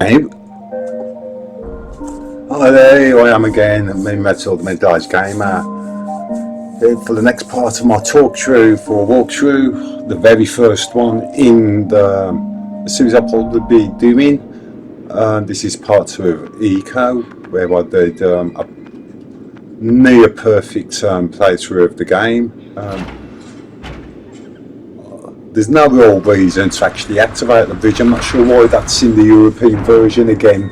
Hey, hi there, here I am again, me Metal, the Midnight Gamer, here for the next part of my talk through for walkthrough, the very first one in the series I'll probably be doing. This is part 2 of Eco, where I did a near perfect playthrough of the game. There's no real reason to actually activate the bridge. I'm not sure why that's in the European version again.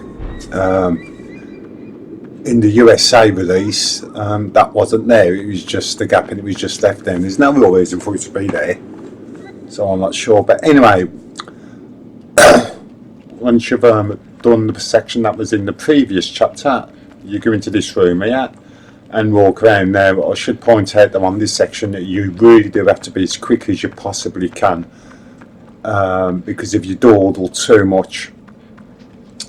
In the USA release, that wasn't there. It was just a gap and it was just left there. There's no real reason for it to be there, so I'm not sure. But anyway, once you've done the section that was in the previous chapter, you go into this room here and walk around. Now, I should point out that on this section that you really do have to be as quick as you possibly can, because if you dawdle too much,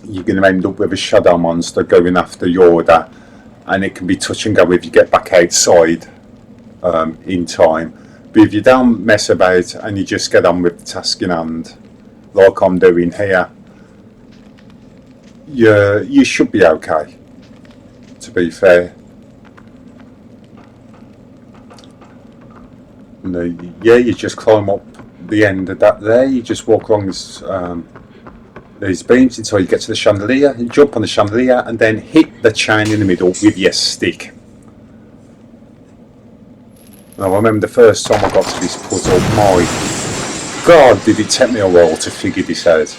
you're going to end up with a shadow monster going after Yoda, and it can be touch and go if you get back outside in time. But if you don't mess about and you just get on with the task in hand, like I'm doing here, you should be okay, to be fair. And, yeah, you just climb up the end of that there, you just walk along this, these beams until you get to the chandelier, you jump on the chandelier and then hit the chain in the middle with your stick. Now I remember the first time I got to this puzzle, my God, did it take me a while to figure this out.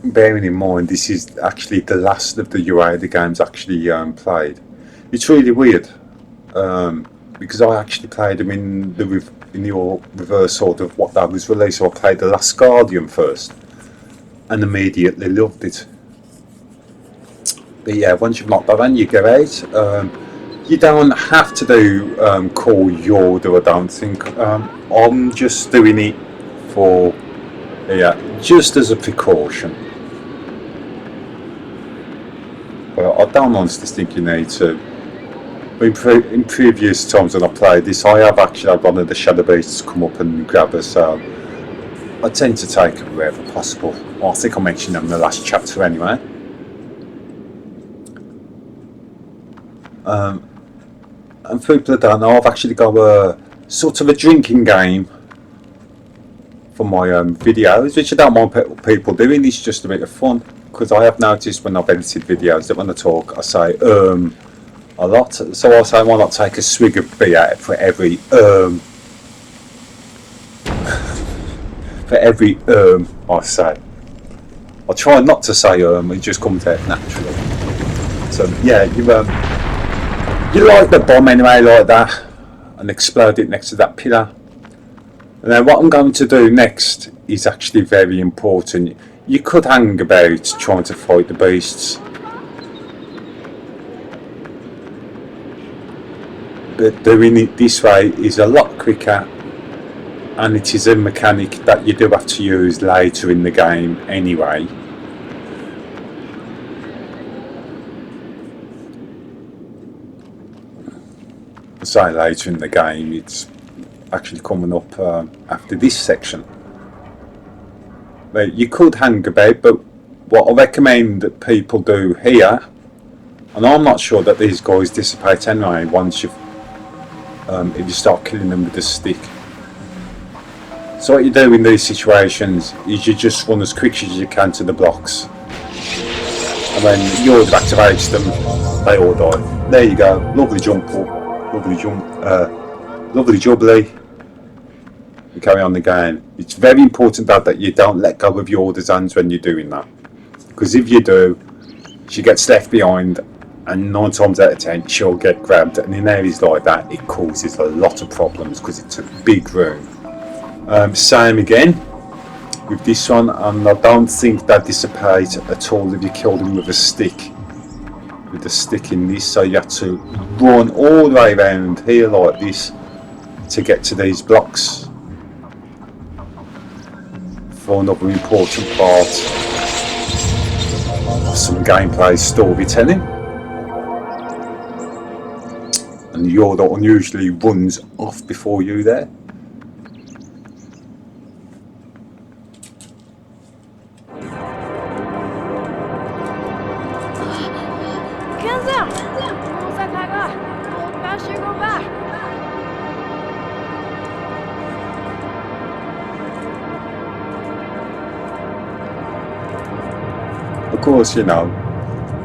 Bearing in mind this is actually the last of the Yoda games actually played. It's really weird. Because I actually played them in the reverse order of what that was released. So I played The Last Guardian first and immediately loved it. But yeah, once you've knocked that in, you go out. You don't have to do Call Yoda, I don't think. I'm just doing it for, just as a precaution. But I don't honestly think you need to. In previous times when I played this, I have actually had one of the shadow beasts come up and grab us, so I tend to take it wherever possible. Well, I think I mentioned them in the last chapter anyway. And for people that don't know, I've actually got a sort of a drinking game for my videos, which I don't mind people doing. It's just a bit of fun, because I have noticed when I've edited videos that when I talk, I say a lot, so I say why not take a swig of beer for every I say. I try not to say it just comes out naturally. So yeah, you light the bomb anyway like that and explode it next to that pillar. And now what I'm going to do next is actually very important. You could hang about trying to fight the beasts, but doing it this way is a lot quicker, and it is a mechanic that you do have to use later in the game anyway. I say later in the game, it's actually coming up after this section. But you could hang about, but what I recommend that people do here, and I'm not sure that these guys dissipate anyway once you've if you start killing them with a stick. So what you do in these situations is you just run as quick as you can to the blocks, and when Yoda activates them, they all die. There you go, lovely jump up, lovely jump, lovely jubbly. You carry on the game. It's very important that you don't let go of Yoda's hands when you're doing that, because if you do, she gets left behind, and 9 times out of 10 she'll get grabbed, and in areas like that it causes a lot of problems because it's a big room. Same again with this one, and I don't think that dissipates at all if you kill them with a stick. With the stick in this, so you have to run all the way around here like this to get to these blocks for another important part of some gameplay storytelling. and the Yorda unusually runs off before you there. Of course, you know,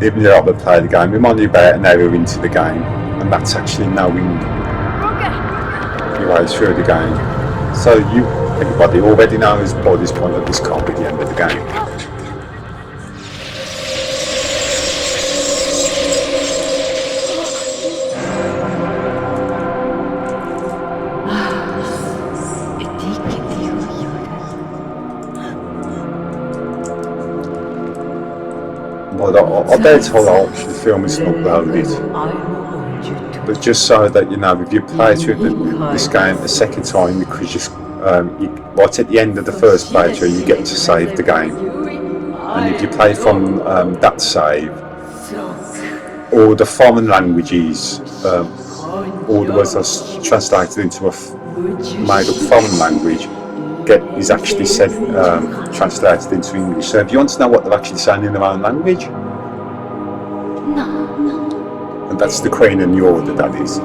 even though I've played the game, I'm only about an hour into the game, and that's actually knowing your way through the game. So everybody already knows by this point that this can't be the end of the game. But I bet the film is not loaded. But just so that you know, if you play through this game a second time, because right at the end of the first playthrough, you get to save the game. And if you play from that save, all the foreign languages, all the words are translated into a made-up foreign language, is actually said translated into English. So if you want to know what they're actually saying in their own language, and that's the Queen and Yorda, that is.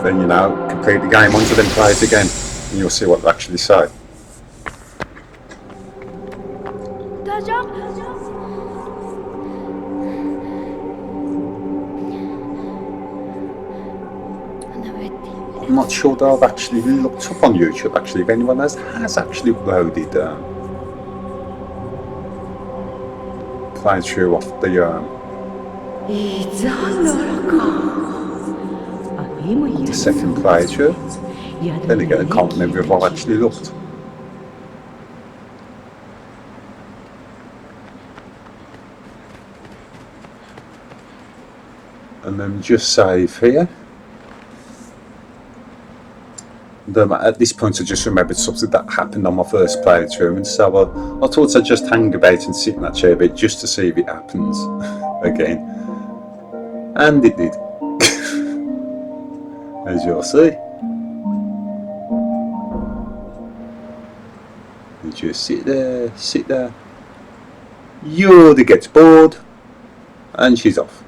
Then you know, complete the game onto then play it again, and you'll see what they actually say. I'm not sure that I've actually looked up on YouTube if anyone has actually loaded playthrough off the second playthrough. Then again, I can't remember if I've actually looked. And then just save here. At this point I just remembered something that happened on my first playthrough, and so I thought I'd just hang about and sit in that chair a bit just to see if it happens again. And it did. As you'll see. You just sit there. Yorda gets bored and she's off.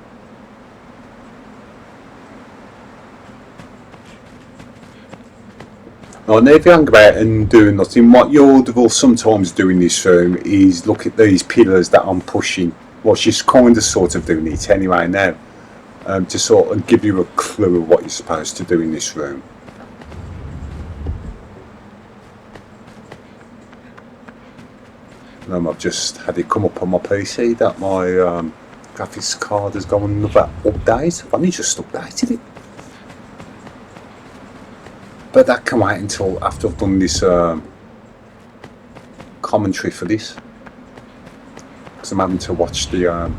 And if you hang about and do nothing, what Yorda will sometimes do in this room is look at these pillars that I'm pushing. Well, she's kind of sort of doing it anyway now, to sort of give you a clue of what you're supposed to do in this room. I've just had it come up on my PC that my graphics card has gone another update. I've only just updated it. But that can wait until after I've done this commentary for this, because I'm having to watch it on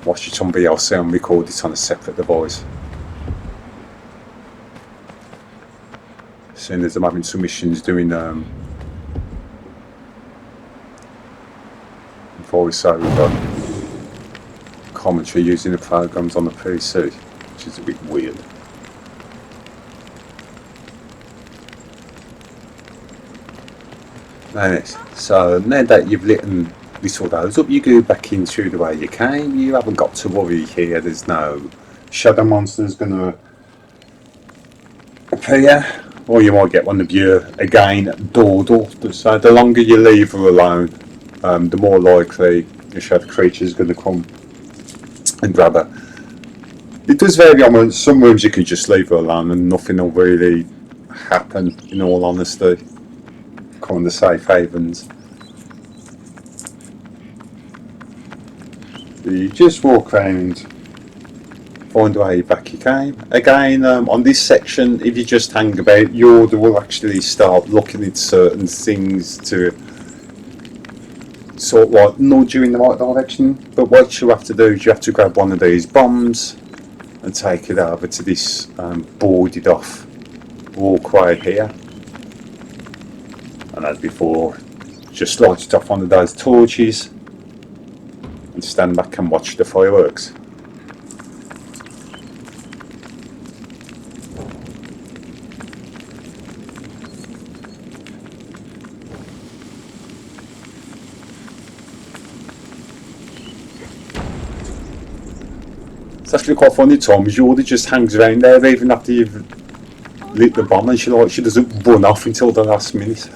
VLC and record it on a separate device. Seeing as I'm having some issues doing voiceover commentary using the programs on the PC, which is a bit weird. So now that you've lit all those up, you go back in through the way you came. You haven't got to worry here. There's no shadow monsters going to appear, or you might get one of you again, Dawdle. So the longer you leave her alone, the more likely the shadow creature is going to come and grab her. It does vary on some rooms. You can just leave her alone and nothing will really happen, in all honesty. Calling the safe havens. So you just walk around, find a way back you came. Again, on this section, if you just hang about, Yorda will actually start looking at certain things to sort of like nudge you in the right direction. But what you have to do is you have to grab one of these bombs and take it over to this boarded off walkway here. And as before, just light it off one of those torches and stand back and watch the fireworks. It's actually quite funny. Times Jordan just hangs around there even after you've lit the bomb, and she doesn't run off until the last minute.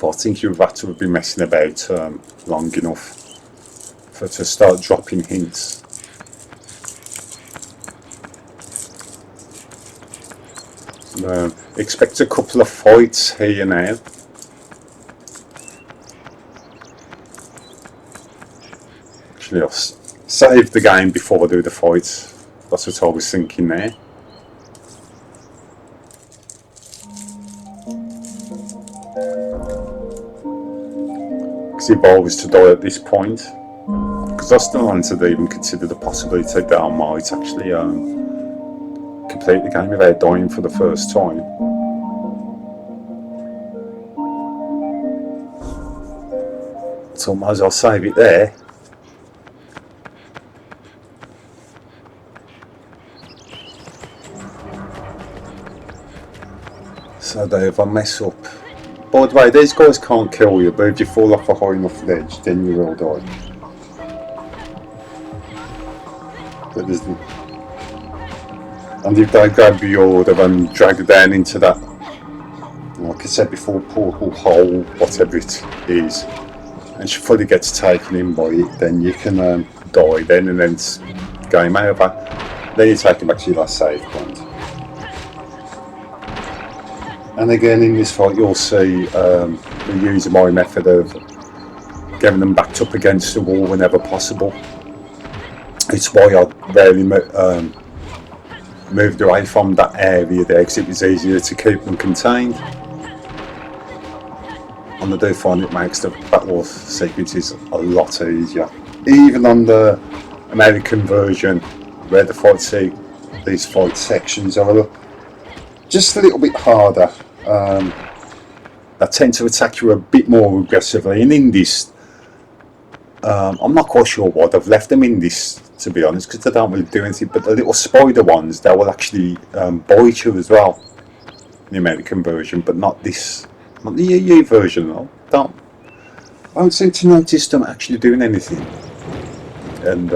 But I think you've had to have been messing about long enough for it to start dropping hints. Expect a couple of fights here now. Actually, I'll save the game before I do the fights. That's what I was thinking there. Because if I was to die at this point, because I still haven't even considered the possibility that I might actually complete the game without dying for the first time. So I might as well save it there. So that if I mess up... By the way, these guys can't kill you, but if you fall off a high enough ledge, then you will die. And if they grab you order and drag you down into that, like I said before, portal hole, whatever it is, and she fully gets taken in by it, then you can die then, and then it's game over. Then you're taken back to your last save point. And again, in this fight, you'll see we're using my method of getting them backed up against the wall whenever possible. It's why I rarely moved away from that area there, because it was easier to keep them contained. And I do find it makes the battle sequences a lot easier. Even on the American version, where these fight sections are just a little bit harder. They tend to attack you a bit more aggressively, and in this, I'm not quite sure why they've left them in this, to be honest, because they don't really do anything. But the little spider ones, they will actually bite you as well, in the American version, but not this, not the EU version. I don't seem to notice them actually doing anything. And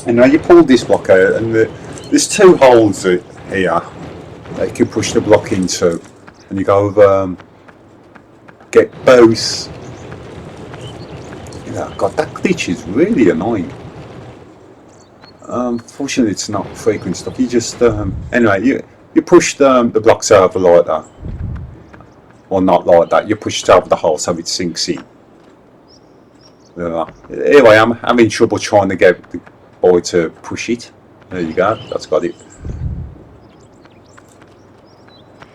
and now you pull this block out, and there's two holes here that you can push the block into, and you go get both. God, that glitch is really annoying. Fortunately, it's not frequent stuff. You just anyway, you push the blocks over like that, or not like that. You push it over the hole so it sinks in. Anyway, I'm having trouble trying to get the boy to push it. There you go. That's got it.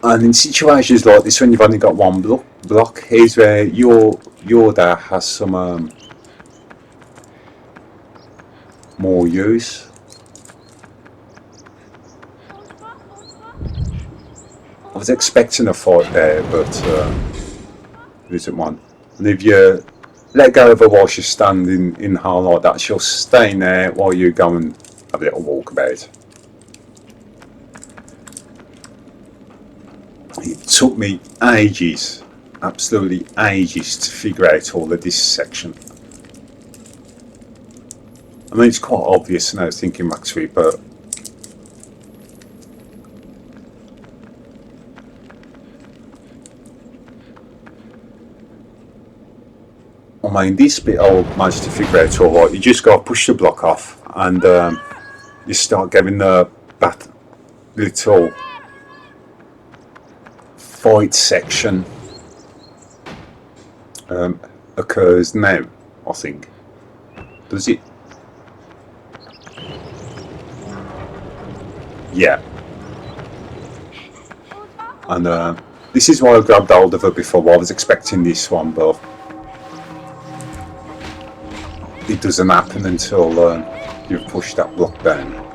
And in situations like this, when you've only got one block, here's where Yoda has some more use. I was expecting a fight there, but there isn't one. And if you let go of her while she's standing in her like that, she'll stay in there while you go and have a little walk about. It took me ages, absolutely ages, to figure out all of this section. I mean, it's quite obvious now thinking back to it, but I mean, this bit I managed to figure out all right. You just got to push the block off, and you start getting that little fight section occurs now, I think. Does it? Yeah. And this is why I grabbed hold of her before. I was expecting this one, but it doesn't happen until you've pushed that block down.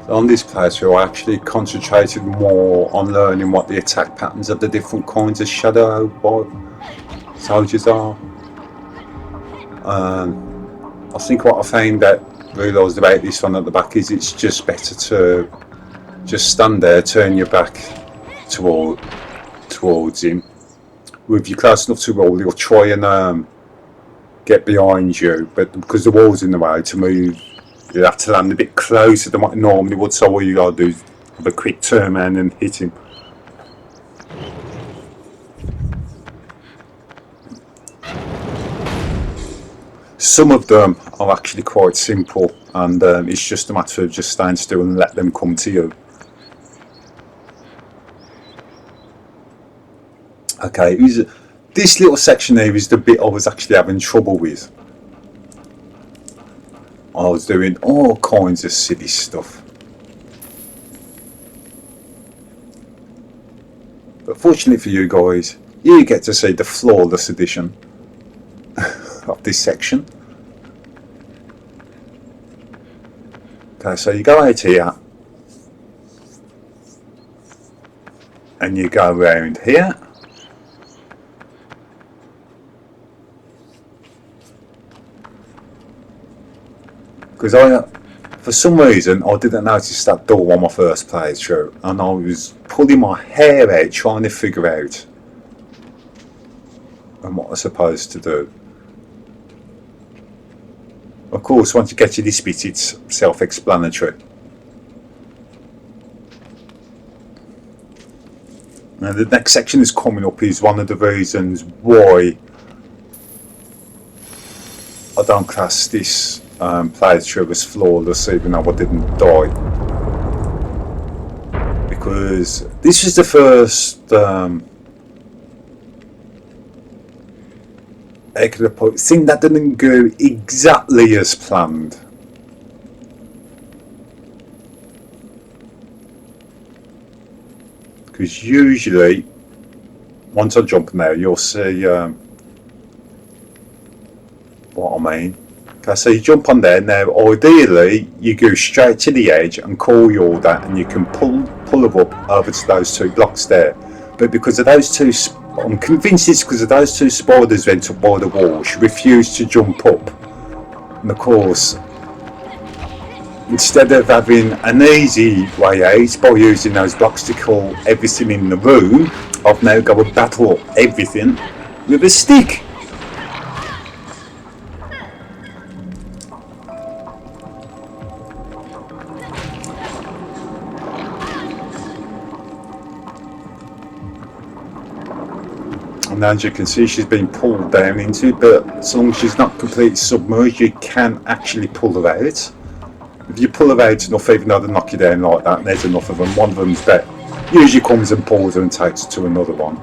On this playthrough I actually concentrated more on learning what the attack patterns of the different kinds of shadow soldiers are. I think what I realised about this one at the back is it's just better to just stand there, turn your back towards him. If you're close enough to roll, he'll try and get behind you, but because the wall's in the way, to move you have to land a bit closer than what you normally would, so all you gotta do is have a quick turn around and hit him. Some of them are actually quite simple, and it's just a matter of just staying still and let them come to you. Okay, this little section here is the bit I was actually having trouble with. I was doing all kinds of silly stuff. But fortunately for you guys, you get to see the flawless edition of this section. Okay, so you go out here and you go around here. Because for some reason, I didn't notice that door on my first playthrough, and I was pulling my hair out trying to figure out what I was supposed to do. Of course, once you get to this bit, it's self-explanatory. Now, the next section is coming up is one of the reasons why I don't class this playthrough as flawless, even though I didn't die, because this is the first thing that didn't go exactly as planned. Because usually once I jump in there, you'll see what I mean. Okay, so you jump on there. Now ideally you go straight to the edge and call your order, and you can pull them up over to those two blocks there. But because of those two, I'm convinced it's because of those two spiders went up by the wall, she refused to jump up. And of course, instead of having an easy way out by using those blocks to kill everything in the room, I've now got to battle everything with a stick. And as you can see, she's been pulled down into it, but as long as she's not completely submerged, you can actually pull her out. If you pull her out enough, even though they knock you down like that, and there's enough of them, one of them's that usually comes and pulls her and takes her to another one.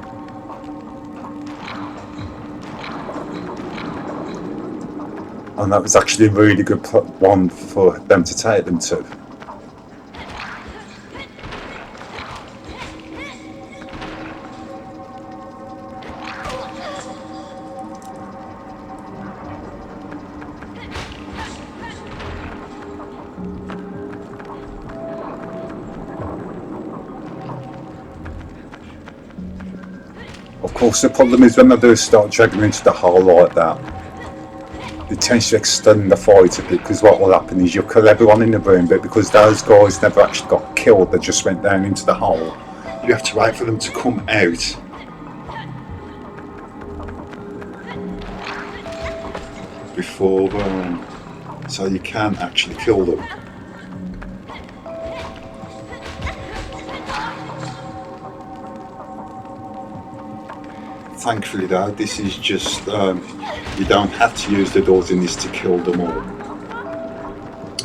And that was actually a really good one for them to take them to. Of course, the problem is when they do start dragging into the hole like that, it tends to extend the fight a bit, because what will happen is you'll kill everyone in the room, but because those guys never actually got killed, they just went down into the hole, you have to wait for them to come out. Before so you can actually kill them. Thankfully though, this is just, you don't have to use the doors in this to kill them all.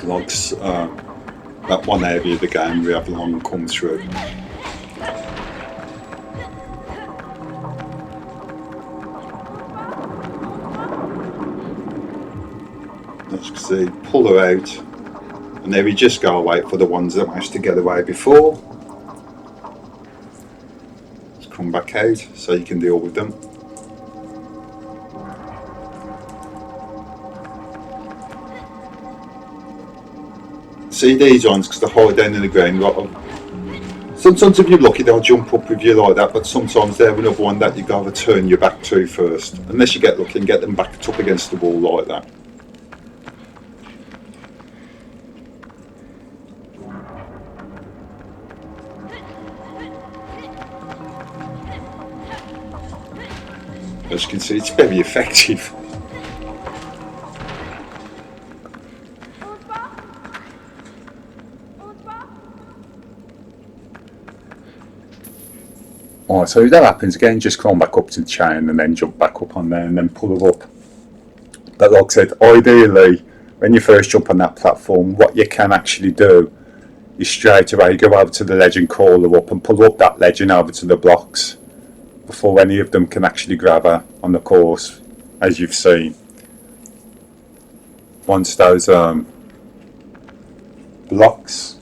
Like that one area of the game we have long come through. As you can see, pull her out, and then we just go away for the ones that managed to get away before. Come back out so you can deal with them. See these ones because they hide down in the ground. Sometimes if you're lucky they'll jump up with you like that, but sometimes they're another one that you gotta turn your back to first. Unless you get lucky and get them backed up against the wall like that. As you can see, it's very effective. Alright, so if that happens again, just climb back up to the chain and then jump back up on there and then pull it up. But like I said, ideally, when you first jump on that platform, what you can actually do is straight away go over to the ledge and crawl her up and pull up that ledge and over to the blocks before any of them can actually grab her on the course, as you've seen. Once those blocks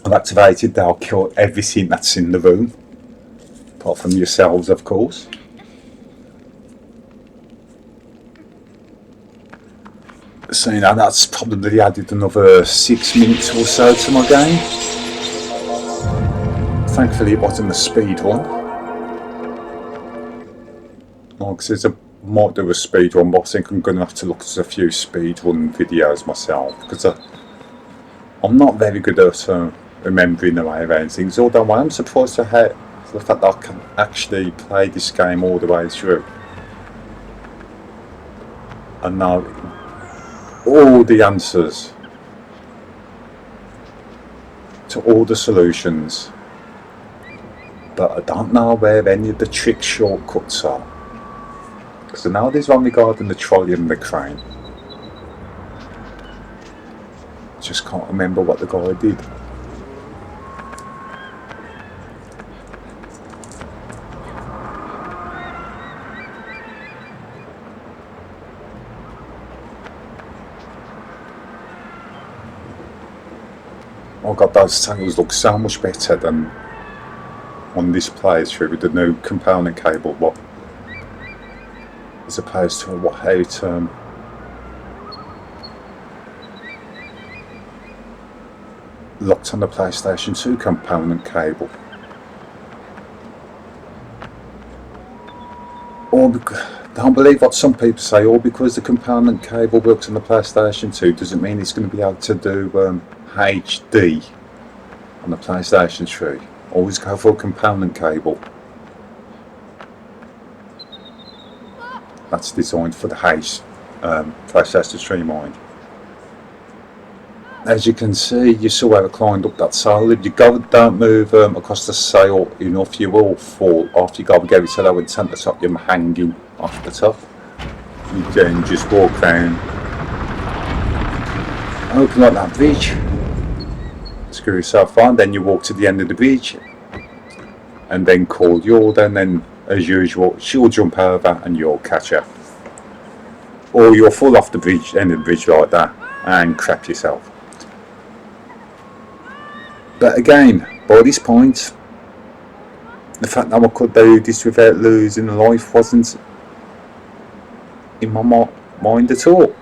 are activated, they'll kill everything that's in the room. Apart from yourselves, of course. So you know, that's probably added another 6 minutes or so to my game. Thankfully it wasn't a speed one. Like I said, I might do a speed run, but I think I'm going to have to look at a few speed run videos myself, because I'm not very good at remembering the way around things, although I am surprised at the fact that I can actually play this game all the way through and know all the answers to all the solutions, but I don't know where any of the trick shortcuts are, because I know there's one regarding the trolley and the crane. Just can't remember what the guy did. Oh god, those tangles look so much better than on this playthrough with the new component cable, but as opposed to how it locked on the PlayStation 2 component cable. Or don't believe what some people say, or because the component cable works on the PlayStation 2 doesn't mean it's going to be able to do HD on the PlayStation 3. Always go for a component cable that's designed for the PlayStation 3 mind. As you can see, you saw how I climbed up that sail. If you don't move across the sail enough, you will fall off. You got to get it so that when it's at the top, you're hanging off the top. You then just walk down, open up that bridge, screw yourself on, then you walk to the end of the bridge and then call Yorda, and then as usual she'll jump over and you'll catch her, or you'll fall off the bridge, end of the bridge like that, and crap yourself. But again, by this point, the fact that I could do this without losing a life wasn't in my mind at all.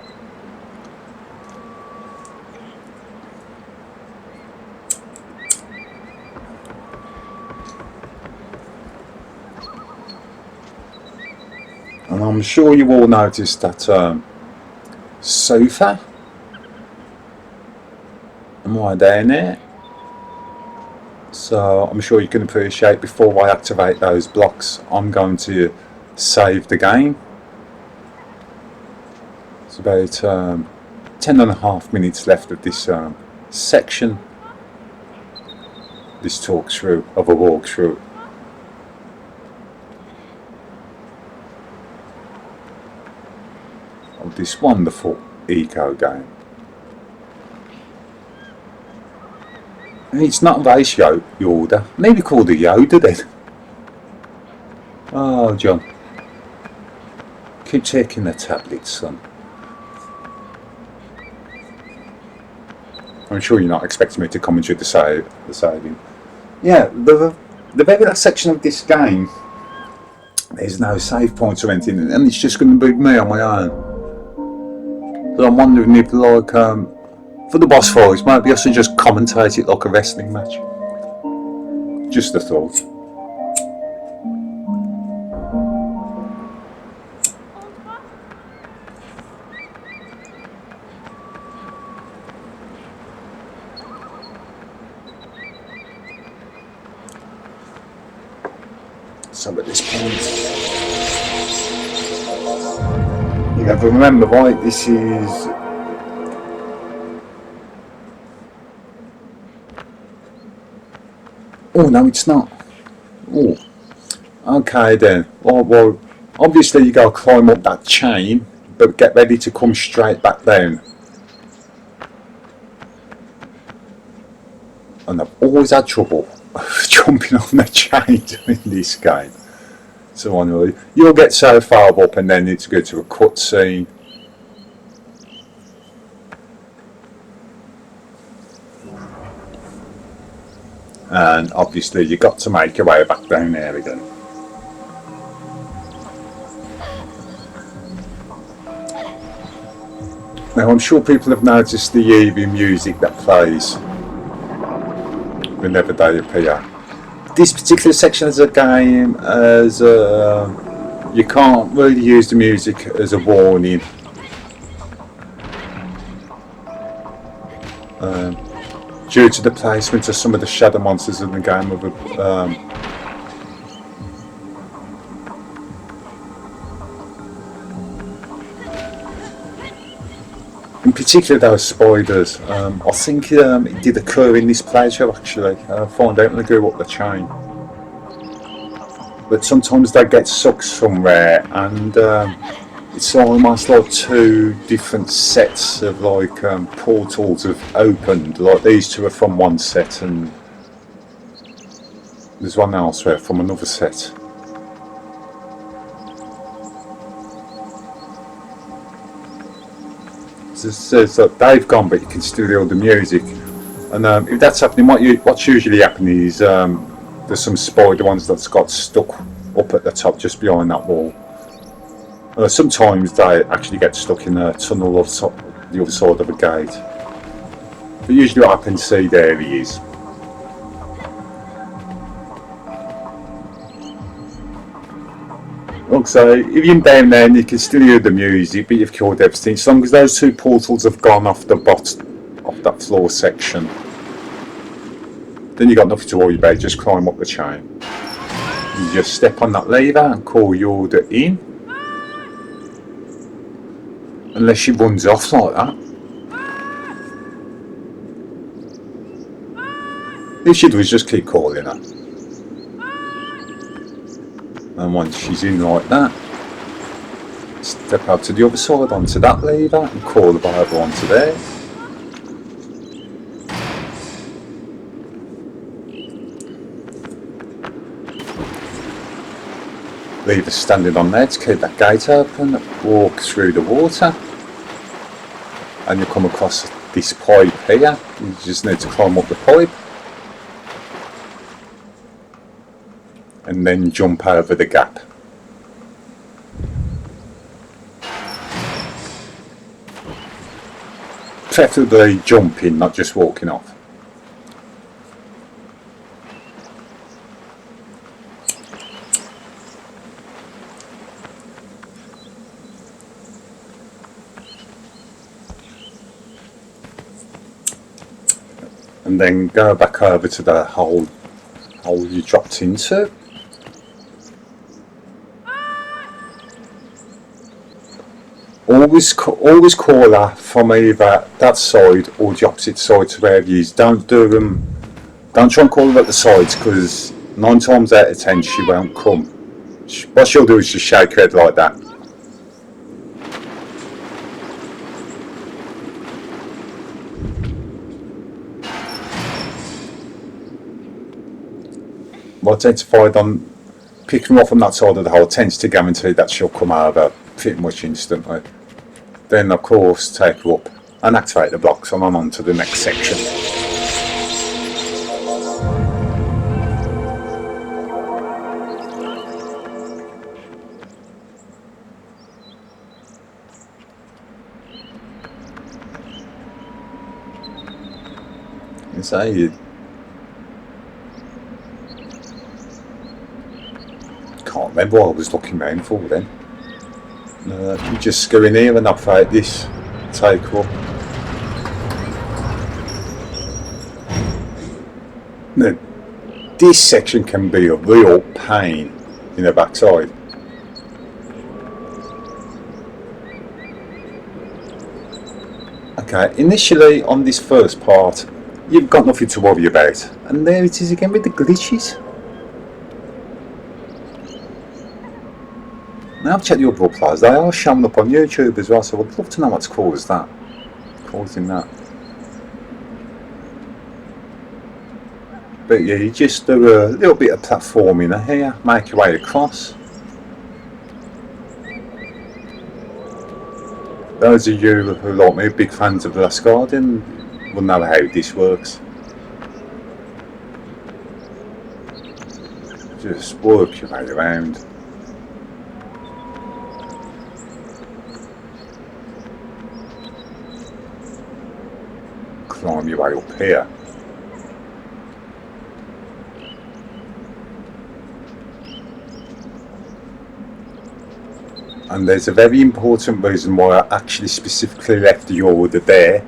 And I'm sure you all noticed that sofa. Am I down there? So I'm sure you can appreciate, before I activate those blocks, I'm going to save the game. It's about 10.5 minutes left of this section, this talkthrough of a walkthrough. Of this wonderful eco game. And it's not race Yoda. Maybe called a Yoda then. Oh, John. Keep taking the tablet, son. I'm sure you're not expecting me to commentary the saving. Yeah, the very last section of this game, there's no save points or anything, and it's just going to be me on my own. So I'm wondering if, like, For the boss fights, maybe I should just commentate it like a wrestling match. Just a thought. So at this point, you have to remember, right, this is... Oh, no, it's not. Oh, okay then. Well, obviously you got to climb up that chain, but get ready to come straight back down. And I've always had trouble jumping on the chain in this game. So anyway, you'll get so far up and then need to go to a cutscene. And obviously you got to make your way back down there again. Now I'm sure people have noticed the eerie music that plays whenever they appear. This particular section of the game, as you can't really use the music as a warning. Due to the placement of some of the shadow monsters in the game, in particular those spiders. I think it did occur in this playthrough actually. Find out when I go up the chain. But sometimes they get stuck somewhere, and it's almost like two different sets of like portals have opened. Like these two are from one set, and there's one elsewhere from another set. So they've gone, but you can still hear the music. And if that's happening, what's usually happening is there's some spider ones that's got stuck up at the top, just behind that wall. Sometimes they actually get stuck in a tunnel of the other side of a gate. But usually what I can see, there he is. So if you're down there and you can still hear the music, but you've killed everything, as long as those two portals have gone off the bottom of that floor section, then you've got nothing to worry about. Just climb up the chain. You just step on that lever and call your order in. Unless she runs off like that. If she does, just keep calling her. And once she's in like that, step out to the other side onto that lever and call the Bible onto there. Leave her standing on there to keep that gate open, walk through the water, and you come across this pipe here. You just need to climb up the pipe and then jump over the gap. Preferably jumping, not just walking off. And then go back over to the hole you dropped into. Always call her from either that side or the opposite side to wherever you is. Don't try and call her at the sides, because 9 times out of 10 she won't come. What she'll do is just shake her head like that. What I tend to find on picking her off on that side of the hole tends to guarantee that she'll come over pretty much instantly. Then of course take her up and activate the blocks, and I'm on to the next section. You say you can't remember what I was looking around for then. You just go in here and operate this take up. Now, this section can be a real pain in the backside. Okay, initially on this first part, you've got nothing to worry about. And there it is again with the glitches. Now I've checked the other uploads, they are showing up on YouTube as well, so I'd love to know what's causing that. But yeah, you just do a little bit of platforming here, make your way across. Those of you who like me, big fans of The Last Guardian, will know how this works. Just work your way around. Climb your way up here. And there's a very important reason why I actually specifically left the order there.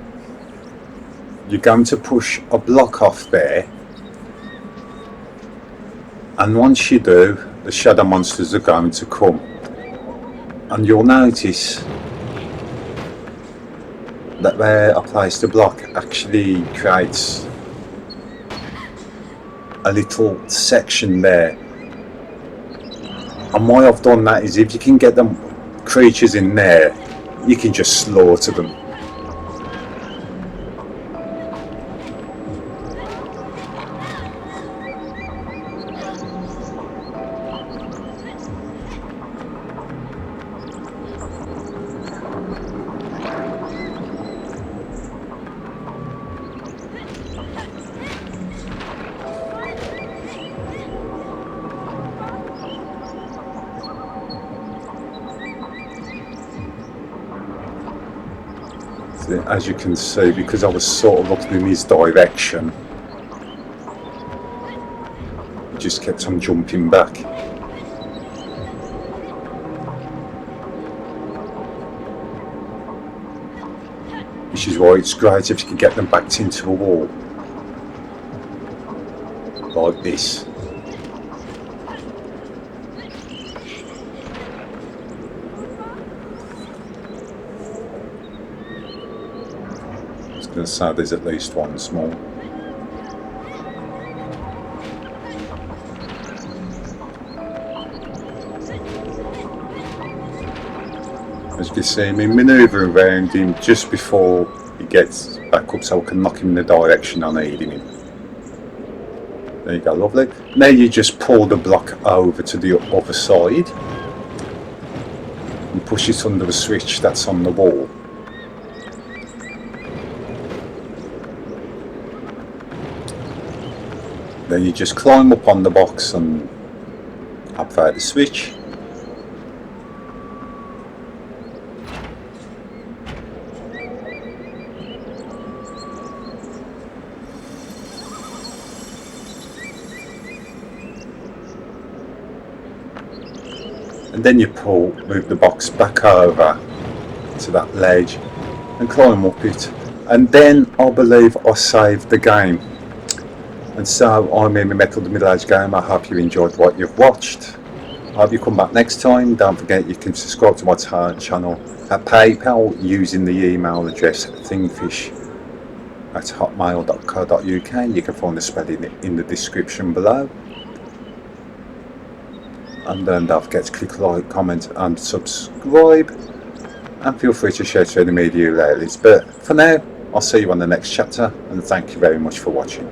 You're going to push a block off there, and once you do, the shadow monsters are going to come, and you'll notice that where I placed the block actually creates a little section there. And why I've done that is if you can get them creatures in there, you can just slaughter them. As you can see, because I was sort of looking in his direction, he just kept on jumping back. Which is why it's great if you can get them backed into a wall like this. So there's at least one small. As you can see me manoeuvring around him just before he gets back up so I can knock him in the direction I need him in. There you go, lovely. Now you just pull the block over to the other side and push it under the switch that's on the wall. Then you just climb up on the box and activate the switch. And then you move the box back over to that ledge and climb up it. And then I believe I saved the game. And so I'm in the Metal the Middle Age Game. I hope you enjoyed what you've watched. I hope you come back next time. Don't forget you can subscribe to my channel at PayPal using the email address thingfish@hotmail.co.uk. You can find the spelling in the description below. And then don't forget to click like, comment and subscribe. And feel free to share to any media lately. But for now, I'll see you on the next chapter, and thank you very much for watching.